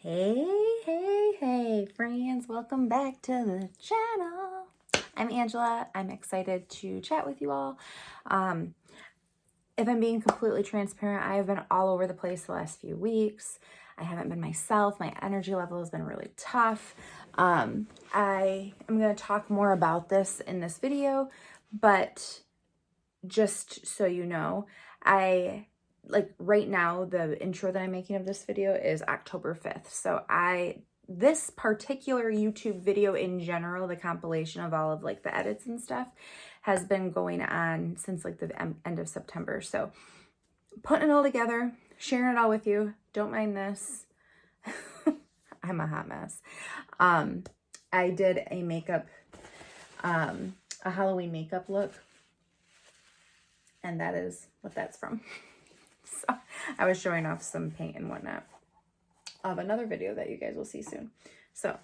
Hey, friends. Welcome back to the channel. I'm Angela. I'm excited to chat with you all. If I'm being completely transparent, I have been all over the place the last few weeks. I haven't been myself. My energy level has been really tough. I am going to talk more about this in this video, but just so you know, right now, the intro that I'm making of this video is October 5th. So this particular YouTube video in general, the compilation of all of like the edits and stuff, has been going on since like the end of September. So putting it all together, sharing it all with you. Don't mind this. I'm a hot mess. I did a makeup, a Halloween makeup look. And that is what that's from. So I was showing off some paint and whatnot of another video that you guys will see soon. So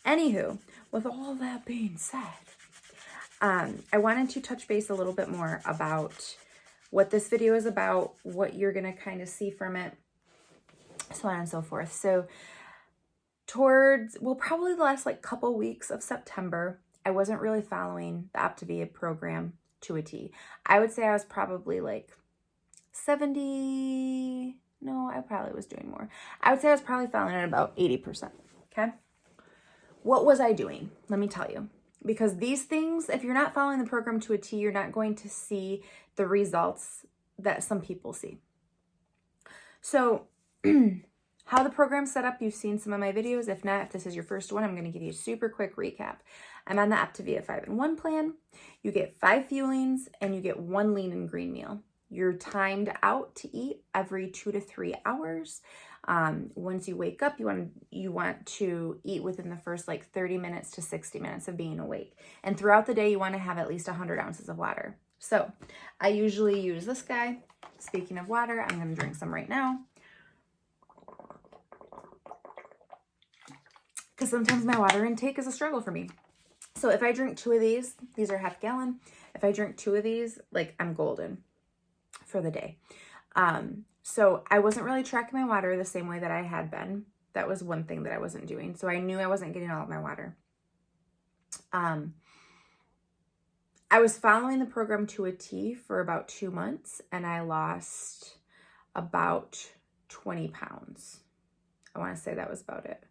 anywho, with all that being said, I wanted to touch base a little bit more about what this video is about, what you're going to kind of see from it, so on and so forth. So probably the last like couple weeks of September, I wasn't really following the Optavia program to a T. I would say I was probably like 70, no, I probably was doing more. I would say I was probably following at about 80%, okay? What was I doing? Let me tell you. Because these things, if you're not following the program to a T, you're not going to see the results that some people see. So, how the program's set up, you've seen some of my videos. If not, if this is your first one, I'm going to give you a super quick recap. I'm on the Optavia 5-in-1 plan. You get 5 fuelings and you get 1 lean and green meal. You're timed out to eat every 2 to 3 hours. Once you wake up, you want to eat within the first like 30 minutes to 60 minutes of being awake. And throughout the day, you want to have at least 100 ounces of water. So I usually use this guy. Speaking of water, I'm going to drink some right now, because sometimes my water intake is a struggle for me. So if I drink 2 of these are half gallon. If I drink 2 of these, like I'm golden for the day. So I wasn't really tracking my water the same way that I had been. That was one thing that I wasn't doing. So I knew I wasn't getting all of my water. I was following the program to a T for about 2 months, and I lost about 20 pounds. I want to say that was about it.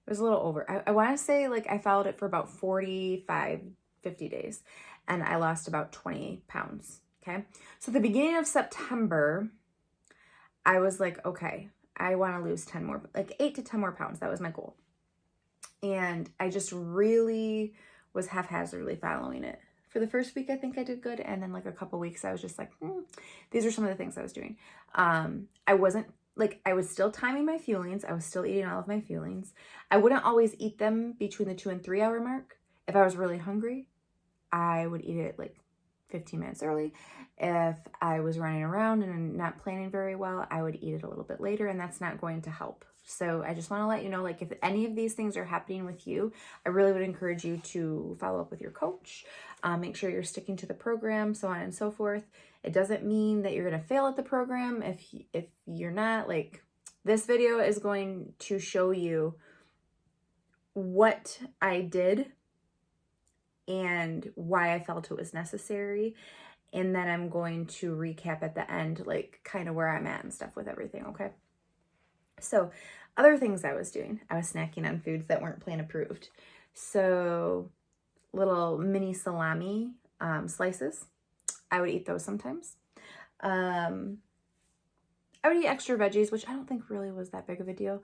It was a little over. I want to say like I followed it for about 45, 50 days, and I lost about 20 pounds. Okay. So at the beginning of September, I was like, okay, I want to lose 10 more, like 8 to 10 more pounds. That was my goal. And I just really was haphazardly following it. For the first week, I think I did good. And then like a couple weeks, I was just like, these are some of the things I was doing. I was still timing my fuelings. I was still eating all of my fuelings. I wouldn't always eat them between the 2 and 3 hour mark. If I was really hungry, I would eat it like 15 minutes early. If I was running around and not planning very well, I would eat it a little bit later, and that's not going to help. So I just want to let you know, like if any of these things are happening with you, I really would encourage you to follow up with your coach. Make sure you're sticking to the program, so on and so forth. It doesn't mean that you're going to fail at the program. If you're not, like this video is going to show you what I did and why I felt it was necessary. And then I'm going to recap at the end, like kind of where I'm at and stuff with everything, okay? So other things I was doing, I was snacking on foods that weren't plan approved. So little mini salami slices, I would eat those sometimes. I would eat extra veggies, which I don't think really was that big of a deal,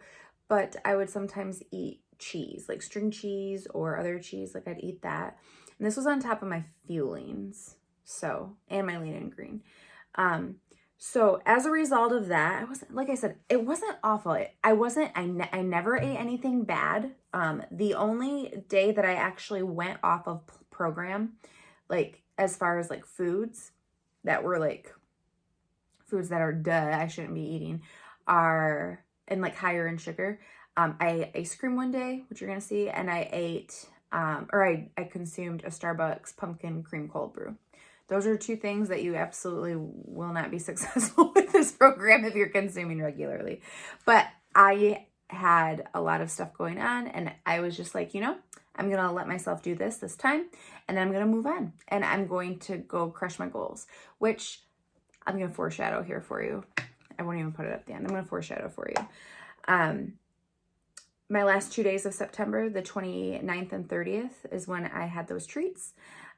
but I would sometimes eat cheese, like string cheese or other cheese, like I'd eat that. And this was on top of my fuelings, and my lean and green. So as a result of that, like I said, it wasn't awful. I never ate anything bad. The only day that I actually went off of program, like as far as like foods that were like foods that are I shouldn't be eating, are and like higher in sugar. I ate ice cream one day, which you're gonna see, and I ate I consumed a Starbucks pumpkin cream cold brew. Those are 2 things that you absolutely will not be successful with this program if you're consuming regularly. But I had a lot of stuff going on, and I was just like, you know, I'm going to let myself do this time, and then I'm going to move on, and I'm going to go crush my goals, which I'm going to foreshadow here for you. I won't even put it at the end. I'm going to foreshadow for you. My last 2 days of September, the 29th and 30th, is when I had those treats.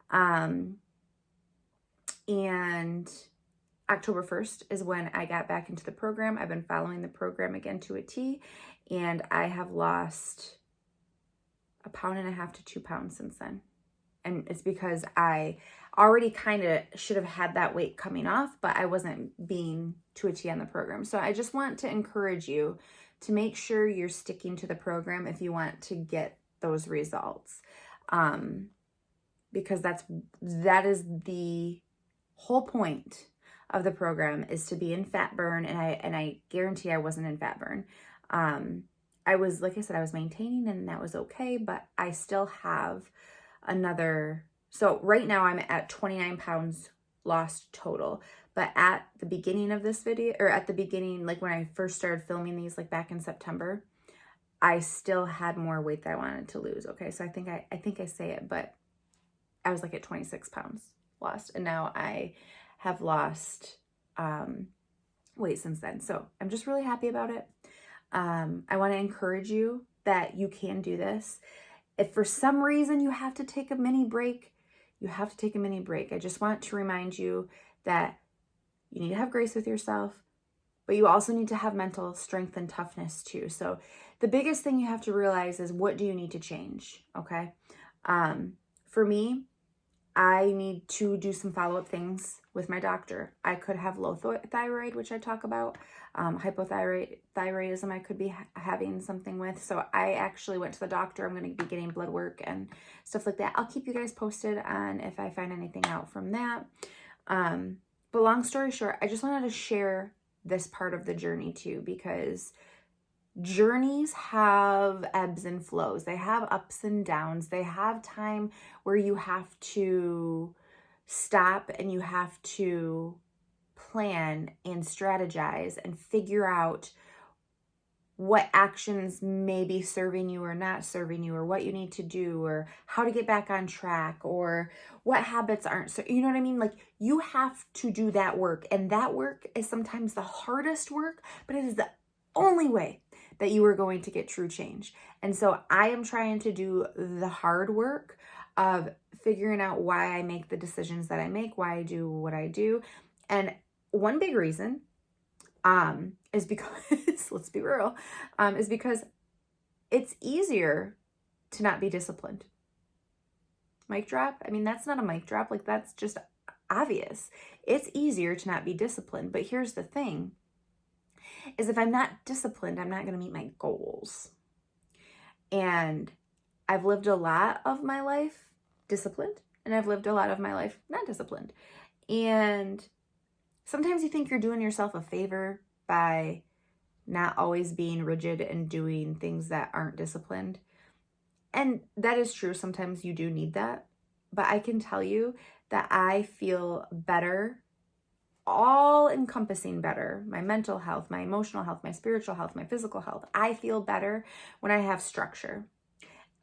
And October 1st is when I got back into the program. I've been following the program again to a T, and I have lost 1.5 pounds to 2 pounds since then. And it's because I already kind of should have had that weight coming off, but I wasn't being to a T on the program. So I just want to encourage you to make sure you're sticking to the program if you want to get those results. Because that is the whole point of the program, is to be in fat burn. And I guarantee I wasn't in fat burn. I was, like I said, I was maintaining, and that was okay, but I still have so right now I'm at 29 pounds lost total. But at the beginning of this video, or at the beginning, like when I first started filming these, like back in September, I still had more weight that I wanted to lose. Okay. So I think I say it, but I was like at 26 pounds lost, and now I have lost, weight since then. So I'm just really happy about it. I want to encourage you that you can do this. If for some reason you have to take a mini break, you have to take a mini break. I just want to remind you that you need to have grace with yourself, but you also need to have mental strength and toughness too. So the biggest thing you have to realize is, what do you need to change? Okay. For me, I need to do some follow-up things with my doctor. I could have low thyroid, which I talk about, hypothyroidism I could be having something with. So I actually went to the doctor. I'm going to be getting blood work and stuff like that. I'll keep you guys posted on if I find anything out from that. But long story short, I just wanted to share this part of the journey too, because journeys have ebbs and flows. They have ups and downs. They have time where you have to stop and you have to plan and strategize and figure out what actions may be serving you or not serving you, or what you need to do, or how to get back on track, or what habits aren't. So, you know what I mean? Like, you have to do that work, and that work is sometimes the hardest work, but it is the only way that you are going to get true change. And so I am trying to do the hard work of figuring out why I make the decisions that I make, why I do what I do. And one big reason is because, let's be real, is because it's easier to not be disciplined. Mic drop? I mean, that's not a mic drop. Like, that's just obvious. It's easier to not be disciplined. But here's the thing, is if I'm not disciplined, I'm not going to meet my goals. And I've lived a lot of my life disciplined, and I've lived a lot of my life not disciplined. And sometimes you think you're doing yourself a favor by not always being rigid and doing things that aren't disciplined. And that is true. Sometimes you do need that. But I can tell you that I feel better, all encompassing better, my mental health, my emotional health, my spiritual health, my physical health. I feel better when I have structure.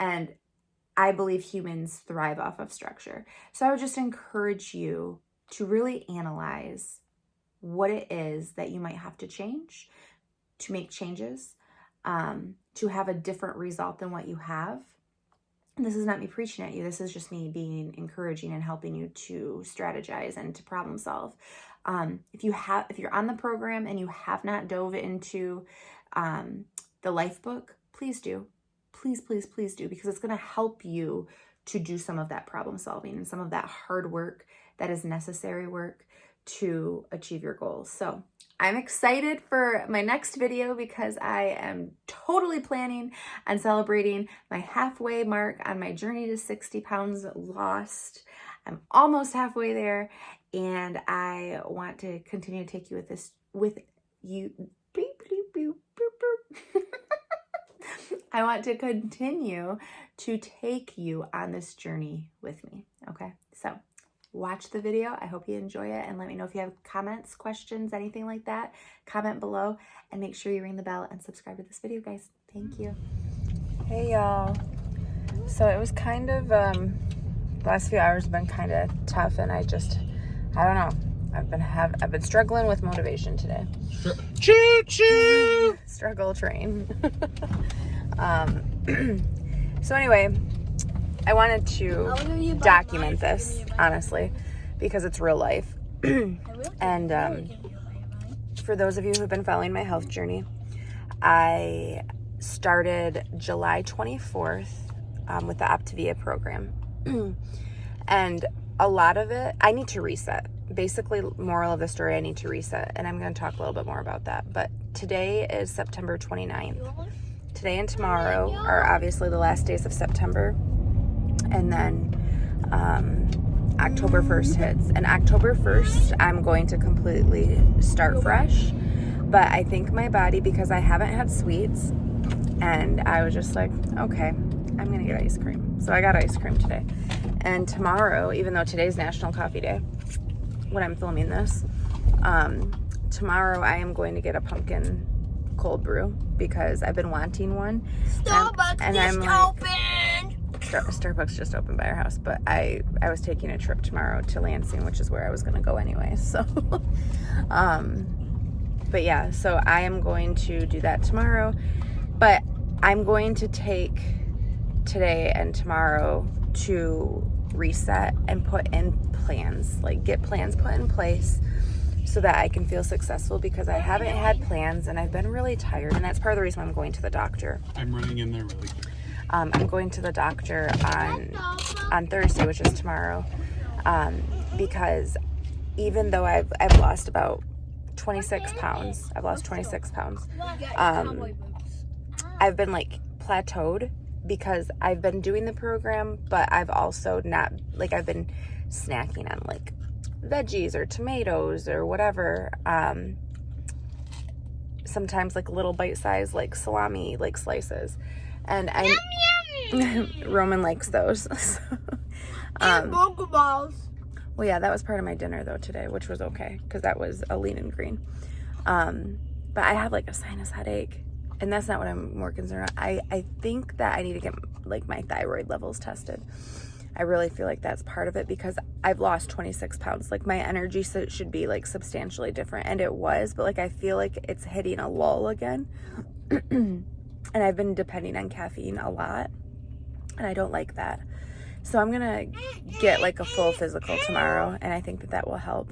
And I believe humans thrive off of structure. So I would just encourage you to really analyze what it is that you might have to change, to make changes, to have a different result than what you have. And this is not me preaching at you. This is just me being encouraging and helping you to strategize and to problem solve. If you're on the program and you have not dove into the Lifebook, please do. Please, please, please do, because it's going to help you to do some of that problem solving and some of that hard work that is necessary work to achieve your goals. So I'm excited for my next video, because I am totally planning on celebrating my halfway mark on my journey to 60 pounds lost. I'm almost halfway there, and I want to continue to take you with you. I want to continue to take you on this journey with me. Okay, so watch the video. I hope you enjoy it, and let me know if you have comments, questions, anything like that. Comment below, and make sure you ring the bell and subscribe to this video, guys. Thank you. Hey y'all. So it was kind of, the last few hours have been kind of tough, and I don't know. I've been struggling with motivation today. Choo choo! Struggle train. So anyway, I wanted to document this, honestly, because it's real life. And for those of you who've been following my health journey, I started July 24th with the Optavia program. And a lot of it, I need to reset. Basically, moral of the story, I need to reset. And I'm going to talk a little bit more about that. But today is September 29th. Today and tomorrow are obviously the last days of September. And then October 1st hits. And October 1st, I'm going to completely start fresh. But I think my body, because I haven't had sweets, and I was just like, okay, I'm going to get ice cream. So I got ice cream today. And tomorrow, even though today's National Coffee Day, when I'm filming this, tomorrow I am going to get a pumpkin cold brew because I've been wanting one. Starbucks just opened. Starbucks just opened by our house, but I was taking a trip tomorrow to Lansing, which is where I was going to go anyway. So, but yeah, so I am going to do that tomorrow. But I'm going to take today and tomorrow to reset and put in plans, like get plans put in place so that I can feel successul, because I haven't had plans and I've been really tired, and that's part of the reason I'm going to the doctor. I'm running in there really quick. I'm going to the doctor on Thursday, which is tomorrow, because even though I've lost about 26 pounds, I've been like plateaued because I've been doing the program, but I've also not, like, I've been snacking on like veggies or tomatoes or whatever. Sometimes like little bite-sized like salami like slices, and Roman likes those. And burger balls. Well, yeah, that was part of my dinner though today, which was okay because that was a lean and green. But I have like a sinus headache, and that's not what I'm more concerned about. I think that I need to get like my thyroid levels tested. I really feel like that's part of it because I've lost 26 pounds. Like my energy should be like substantially different, and it was, but like I feel like it's hitting a lull again. And I've been depending on caffeine a lot, and I don't like that. So I'm gonna get like a full physical tomorrow, and I think that that will help.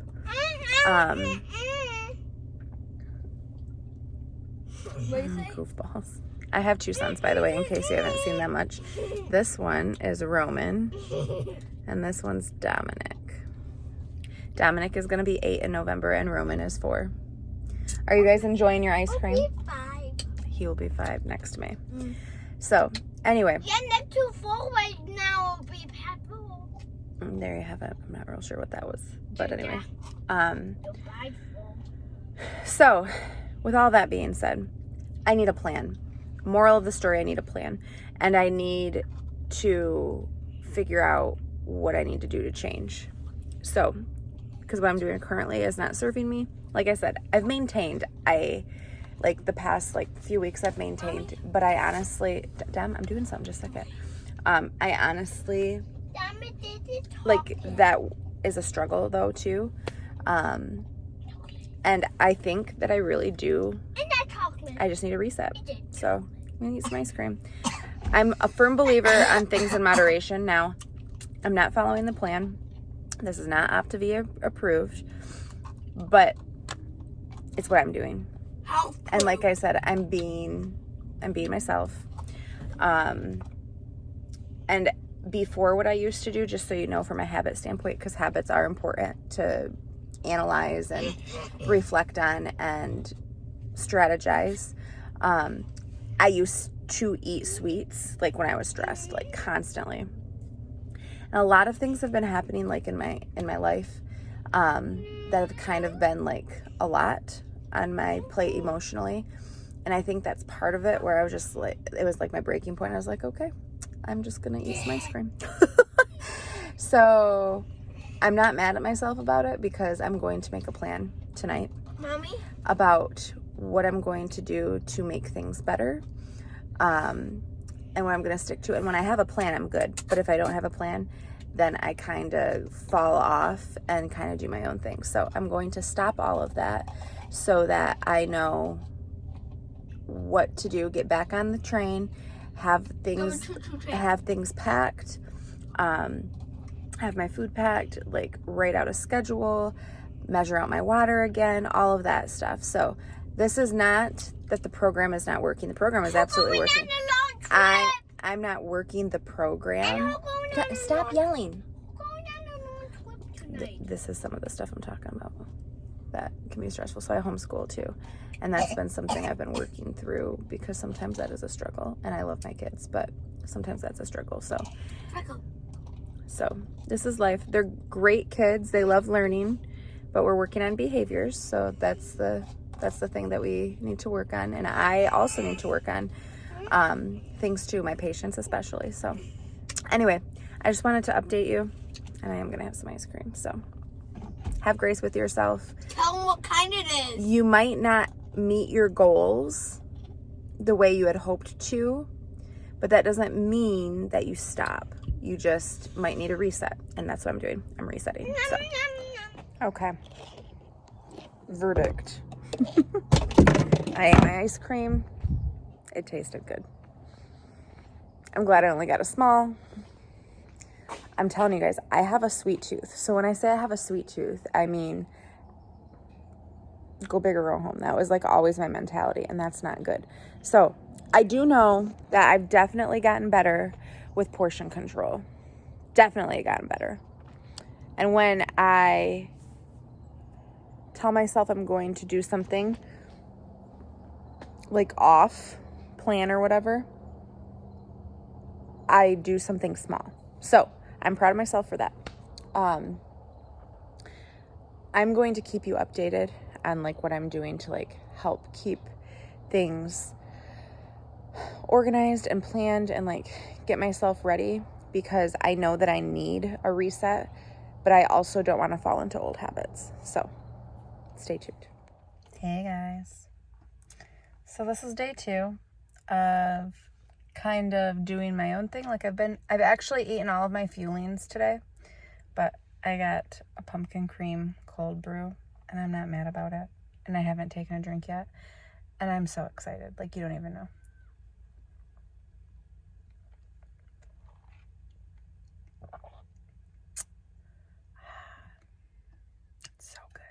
Goofballs. I have two sons, by the way, in case you haven't seen them much. This one is Roman, and this one's Dominic. Dominic is gonna be 8 in November, and Roman is 4. Are you guys enjoying your ice cream? I'll be 5. He will be 5 next May. So, anyway. Yeah, not too far right now. It'll be purple. There you have it. I'm not real sure what that was. But anyway. So, with all that being said, I need a plan. Moral of the story, I need a plan. And I need to figure out what I need to do to change. So, because what I'm doing currently is not serving me. Like I said, I've maintained. Like the past like few weeks I've maintained. But I honestly, Dom, I'm doing something, just a second. I honestly, like that is a struggle though too. And I think that I really do. I just need a reset. So I'm gonna eat some ice cream. I'm a firm believer on things in moderation. Now, I'm not following the plan. This is not Optavia approved, but it's what I'm doing. And like I said, I'm being myself. And before what I used to do, just so you know, from a habit standpoint, because habits are important to analyze and reflect on and strategize. I used to eat sweets like when I was stressed, like constantly. And a lot of things have been happening like in my life that have kind of been like a lot on my plate emotionally. And I think that's part of it, where I was just like, it was like my breaking point. I was like, okay, I'm just gonna eat some ice cream. So I'm not mad at myself about it, because I'm going to make a plan tonight, Mommy? About what I'm going to do to make things better. and what I'm going to stick to. And when I have a plan, I'm good. But if I don't have a plan, then I kind of fall off and kind of do my own thing. So I'm going to stop all of that so that I know what to do, get back on the train, have things packed, have my food packed, like write out a schedule, measure out my water again, all of that stuff. So this is not that the program is not working. The program is absolutely working. I'm not working the program. Stop yelling. This is some of the stuff I'm talking about that can be stressful. So I homeschool too. And that's been something I've been working through because sometimes that is a struggle. And I love my kids, but sometimes that's a struggle. So this is life. They're great kids. They love learning, but we're working on behaviors. So that's the thing that we need to work on. And I also need to work on things too, my patience especially. So anyway, I just wanted to update you, and I am going to have some ice cream. So have grace with yourself. Tell them what kind it is. You might not meet your goals the way you had hoped to, but that doesn't mean that you stop. You just might need a reset, and that's what I'm doing. I'm resetting. So okay. Verdict. I ate my ice cream. It tasted good. I'm glad I only got a small. I'm telling you guys, I have a sweet tooth. So when I say I have a sweet tooth, I mean, go big or go home. That was like always my mentality, and that's not good. So I do know that I've definitely gotten better with portion control. Definitely gotten better. And when I tell myself I'm going to do something like off plan or whatever, I do something small. So I'm proud of myself for that. I'm going to keep you updated on like what I'm doing to like help keep things organized and planned and like get myself ready, because I know that I need a reset, but I also don't want to fall into old habits. So stay tuned. Hey guys. So this is day 2 of kind of doing my own thing. Like I've actually eaten all of my fuelings today, but I got a pumpkin cream cold brew and I'm not mad about it. And I haven't taken a drink yet. And I'm so excited. Like you don't even know. It's so good.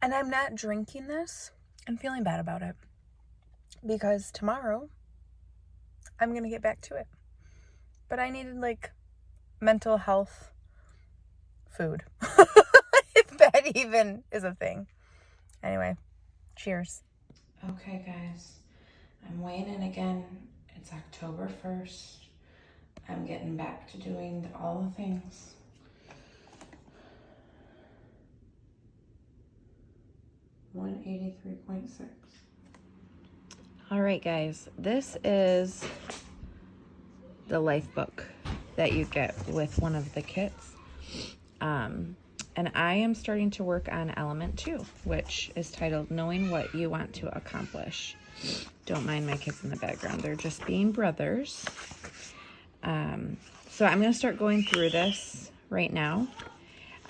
And I'm not drinking this and feeling bad about it, because tomorrow I'm going to get back to it. But I needed like mental health food, if that even is a thing. Anyway, cheers. Okay, guys, I'm weighing in again. It's October 1st. I'm getting back to doing all the things. $183.6. All right, guys, this is the Lifebook that you get with one of the kits. And I am starting to work on element 2, which is titled Knowing What You Want to Accomplish. Don't mind my kids in the background. They're just being brothers. So I'm going to start going through this right now.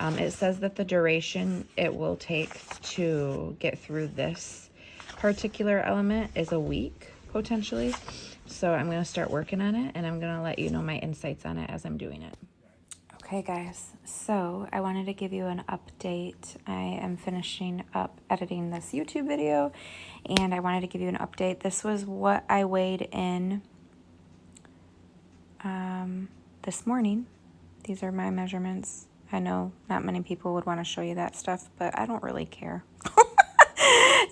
It says that the duration it will take to get through this particular element is a week, potentially. So I'm going to start working on it, and I'm going to let you know my insights on it as I'm doing it. Okay, guys, so I wanted to give you an update. I am finishing up editing this YouTube video, and I wanted to give you an update. This was what I weighed in this morning. These are my measurements. I know not many people would want to show you that stuff, but I don't really care.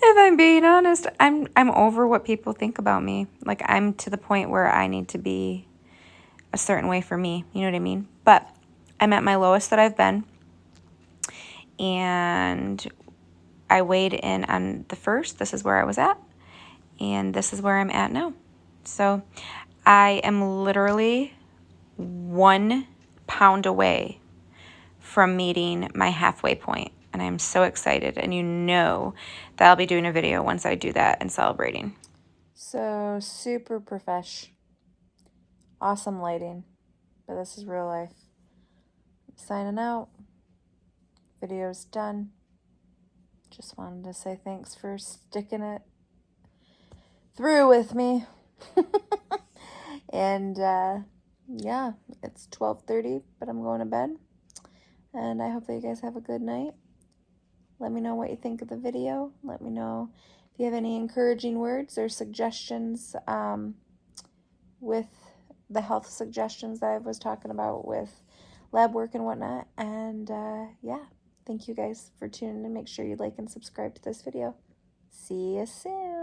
If I'm being honest, I'm over what people think about me. Like, I'm to the point where I need to be a certain way for me. You know what I mean? But I'm at my lowest that I've been. And I weighed in on the 1st. This is where I was at. And this is where I'm at now. So I am literally 1 pound away from meeting my halfway point. and I'm so excited. And you know that I'll be doing a video once I do that and celebrating. So super profesh. Awesome lighting, but this is real life. Signing out. Video's done. Just wanted to say thanks for sticking it through with me. And yeah, it's 12:30, but I'm going to bed. And I hope that you guys have a good night. Let me know what you think of the video. Let me know if you have any encouraging words or suggestions with the health suggestions that I was talking about with lab work and whatnot. And yeah, thank you guys for tuning in. Make sure you like and subscribe to this video. See you soon.